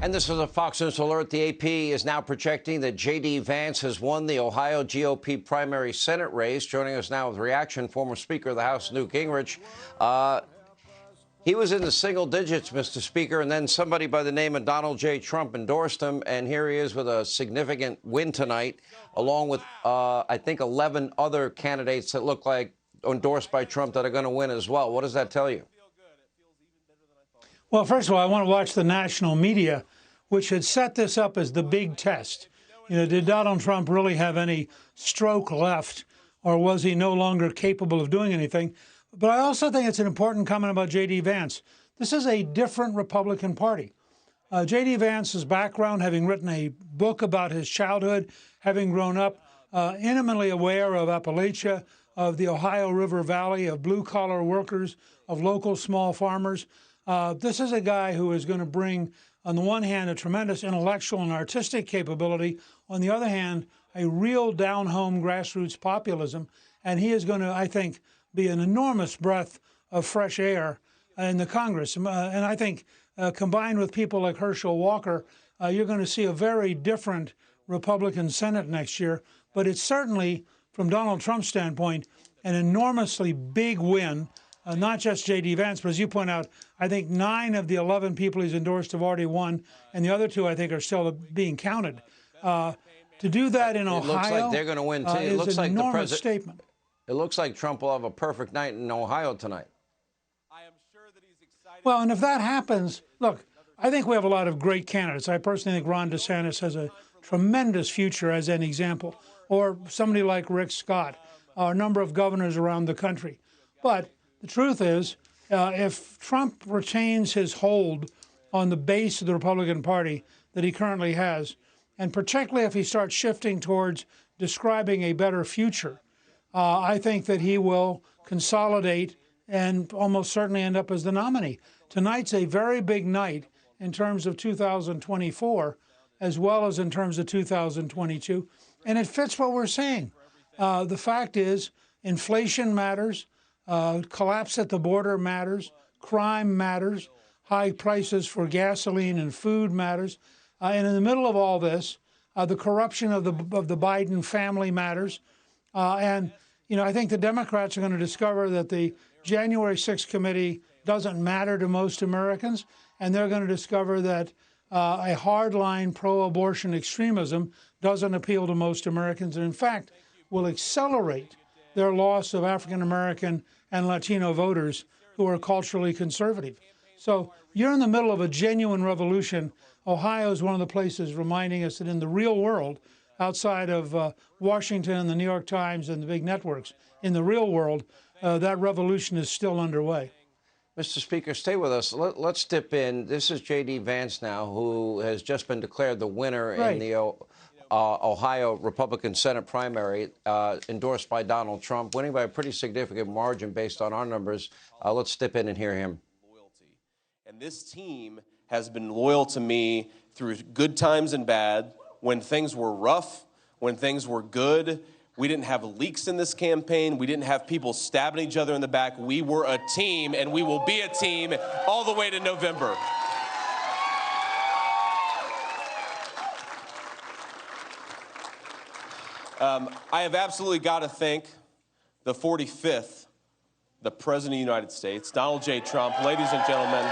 And this is a Fox News alert. The AP is now projecting that J.D. Vance has won the Ohio GOP primary Senate race. Joining us now with reaction, former Speaker of the House, Newt Gingrich. He was in the single digits, Mr. Speaker, and then somebody by the name of Donald J. Trump endorsed him, and here he is with a significant win tonight, along with, I think, 11 other candidates that look like endorsed by Trump that are going to win as well. What does that tell you? Well, first of all, I want to watch the national media, which had set this up as the big test. You know, did Donald Trump really have any stroke left, or was he no longer capable of doing anything? But I also think it's an important comment about J.D. Vance. This is a different Republican Party. J.D. Vance's background, having written a book about his childhood, having grown up intimately aware of Appalachia, of the Ohio River Valley, of blue-collar workers, of local small farmers. This is a guy who is going to bring, on the one hand, a tremendous intellectual and artistic capability, on the other hand, a real down-home grassroots populism, and he is going to, I think, be an enormous breath of fresh air in the Congress. And I think combined with people like Herschel Walker, you're going to see a very different Republican Senate next year. But it's certainly, from Donald Trump's standpoint, an enormously big win. Not just J.D. Vance, but as you point out, I think 9 of the 11 people he's endorsed have already won, and the other 2, I think, are still being counted. To do that in Ohio, it looks like they're going to win too. It looks is an like enormous statement. It looks like Trump will have a perfect night in Ohio tonight. I am sure that he's excited. Well, and if that happens, look, I think we have a lot of great candidates. I personally think Ron DeSantis has a tremendous future as an example, or somebody like Rick Scott, or a number of governors around the country. But the truth is, if Trump retains his hold on the base of the Republican Party that he currently has, and particularly if he starts shifting towards describing a better future, I think that he will consolidate and almost certainly end up as the nominee. Tonight's a very big night in terms of 2024, as well as in terms of 2022, and it fits what we're saying. The fact is, inflation matters. Collapse at the border matters, crime matters, high prices for gasoline and food matters, and in the middle of all this, the corruption of the Biden family matters, and you know, I think the Democrats are going to discover that the January 6th committee doesn't matter to most Americans, and they're going to discover that a hardline pro-abortion extremism doesn't appeal to most Americans, and in fact will accelerate their loss of African-American and Latino voters who are culturally conservative. So you're in the middle of a genuine revolution. Ohio is one of the places reminding us that in the real world, outside of Washington and the New York Times and the big networks, in the real world, that revolution is still underway. Mr. Speaker, stay with us. Let's dip in. This is J.D. Vance now, who has just been declared the winner in the Ohio Republican Senate primary, endorsed by Donald Trump, winning by a pretty significant margin based on our numbers. Let's dip in and hear him. Loyalty. And this team has been loyal to me through good times and bad, when things were rough, when things were good. We didn't have leaks in this campaign. We didn't have people stabbing each other in the back. We were a team, and we will be a team all the way to November. I have absolutely got to thank the 45th, the President of the United States, Donald J. Trump. Ladies and gentlemen,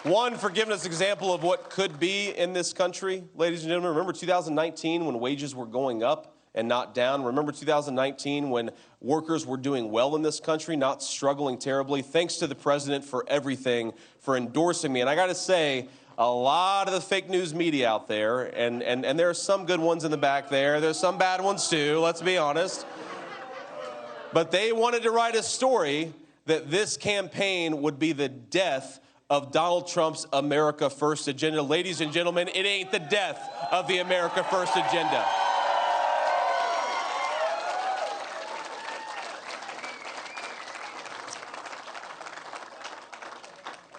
one, for giving us an example of what could be in this country. Ladies and gentlemen, remember 2019 when wages were going up and not down? Remember 2019 when workers were doing well in this country, not struggling terribly? Thanks to the president for everything, for endorsing me. And I got to say, a lot of the fake news media out there, and there are some good ones in the back there. There's some bad ones too, let's be honest. But they wanted to write a story that this campaign would be the death of Donald Trump's America First agenda. Ladies and gentlemen, it ain't the death of the America First agenda.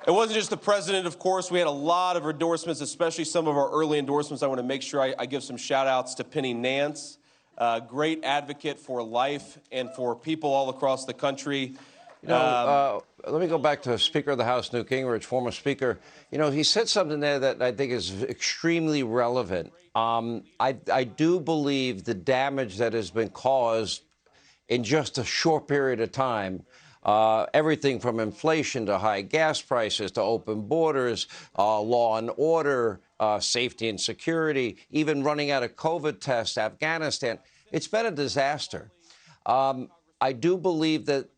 It wasn't just the president, of course. We had a lot of endorsements, especially some of our early endorsements. I want to make sure I give some shout outs to Penny Nance, great advocate for life and for people all across the country. You know, let me go back to Speaker of the House, Newt Gingrich, former Speaker. You know, he said something there that I think is extremely relevant. I do believe the damage that has been caused in just a short period of time, everything from inflation to high gas prices to open borders, law and order, safety and security, even running out of COVID tests, Afghanistan. It's been a disaster. I do believe that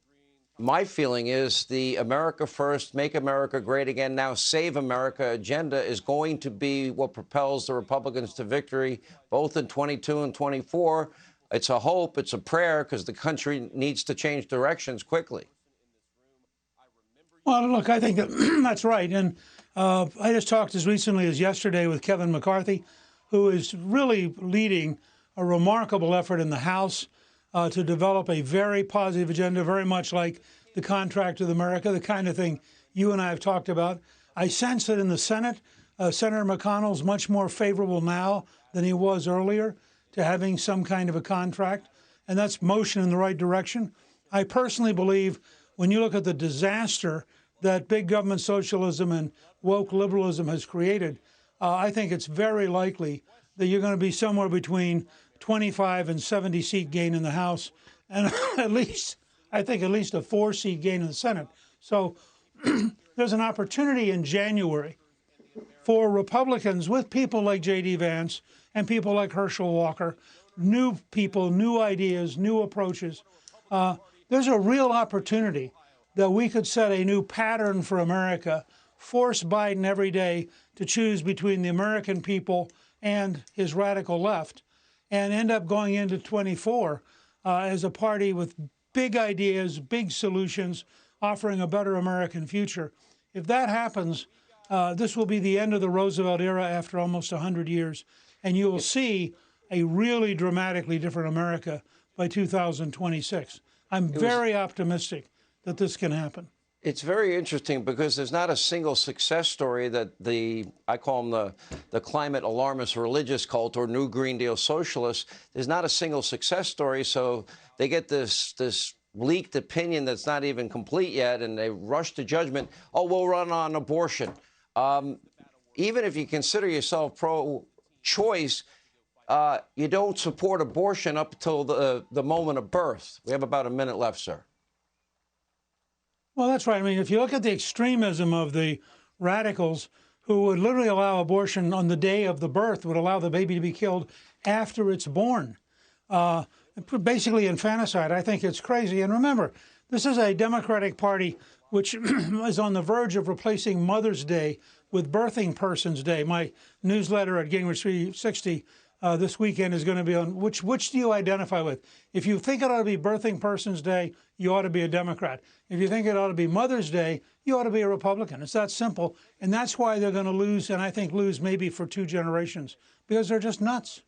my feeling is the America First, Make America Great Again, Now Save America agenda is going to be what propels the Republicans to victory, both in 22 and 24. It's a hope, it's a prayer, because the country needs to change directions quickly. Well, look, I think that that's right. And I just talked as recently as yesterday with Kevin McCarthy, who is really leading a remarkable effort in the House to develop a very positive agenda, very much like the Contract with America, the kind of thing you and I have talked about. I sense that in the Senate, Senator McConnell's much more favorable now than he was earlier to having some kind of a contract, and that's motion in the right direction. I personally believe when you look at the disaster that big government socialism and woke liberalism has created, I think it's very likely that you're going to be somewhere between 25 and 70 seat gain in the House, and at least a 4-seat gain in the Senate. So there's an opportunity in January for Republicans with people like J.D. Vance and people like Herschel Walker, new people, new ideas, new approaches. There's a real opportunity that we could set a new pattern for America, force Biden every day to choose between the American people and his radical left, and end up going into 24 as a party with big ideas, big solutions, offering a better American future. If that happens, this will be the end of the Roosevelt era after almost 100 years, and you will see a really dramatically different America by 2026. I'm very optimistic that this can happen. It's very interesting because there's not a single success story that I call them the climate alarmist religious cult or New Green Deal socialists. There's not a single success story, so they get this leaked opinion that's not even complete yet, and they rush to judgment. Oh, we'll run on abortion. Even if you consider yourself pro-choice, you don't support abortion up until the moment of birth. We have about a minute left, sir. Well, that's right. I mean, if you look at the extremism of the radicals who would literally allow abortion on the day of the birth, would allow the baby to be killed after it's born, basically infanticide, I think it's crazy. And remember, this is a Democratic Party which is on the verge of replacing Mother's Day with Birthing Persons Day. My newsletter at Gingrich 360 this weekend is going to be on which do you identify with? If you think it ought to be Birthing Persons Day, you ought to be a Democrat. If you think it ought to be Mother's Day, you ought to be a Republican. It's that simple. And that's why they're going to lose, and I think lose maybe for 2 generations, because they're just nuts.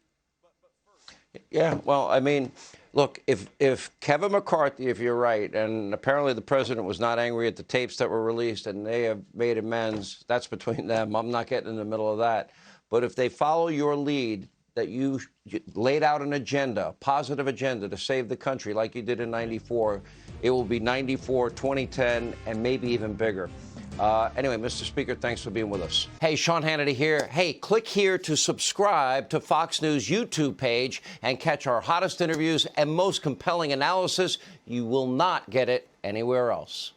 Yeah, well, I mean, look, if Kevin McCarthy, if you're right, and apparently the president was not angry at the tapes that were released and they have made amends, that's between them. I'm not getting in the middle of that. But if they follow your lead, that you laid out an agenda, a positive agenda to save the country like you did in 94, it will be 94, 2010, and maybe even bigger. Anyway, Mr. Speaker, thanks for being with us. Hey, Sean Hannity here. Hey, click here to subscribe to Fox News YouTube page and catch our hottest interviews and most compelling analysis. You will not get it anywhere else.